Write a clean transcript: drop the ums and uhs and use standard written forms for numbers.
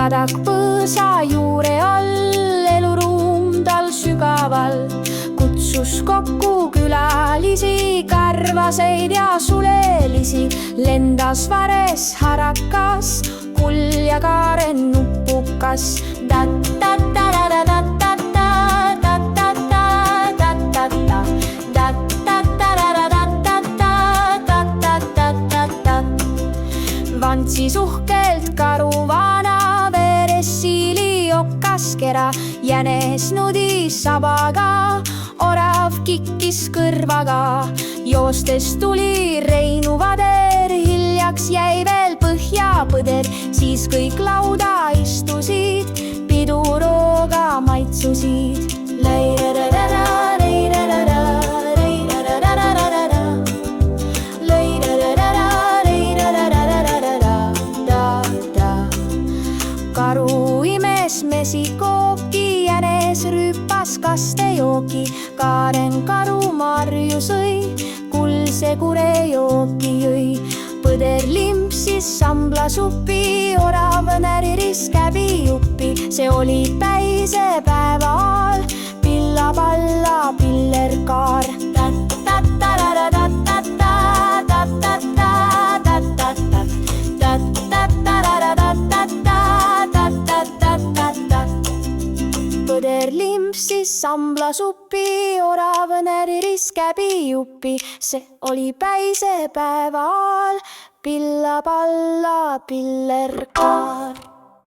ladak põõsa juure all, eluruum tal sügaval. Kutsus kokku külalisi, karvaseid ja sulelisi. Lendas vares harakas, kull ja kaaren nupukas. Vantsi suhkelt karuvana, veres siili okkas kera. Jänes nudis sabaga, orav kikkis kõrvaga. Joostes tuli Reinu vader, hiljaks jäi veel põhjapõder. Siis kõik lauda istusid, pidurooga maitsusid. Karu imes mesikooki, jänes rüüpas kastejooki. Kaaren karu marju sõi, kuldse kure jooki jõi. Põder limpsis samblasupi, orav näriris käbi juppi. See oli päisepäeva all, pilla-palla pillerkaar. Põder limpsis samblasupi, orav näriris käbi juppi. See oli päisepäeva all, pilla-palla pillerkaar.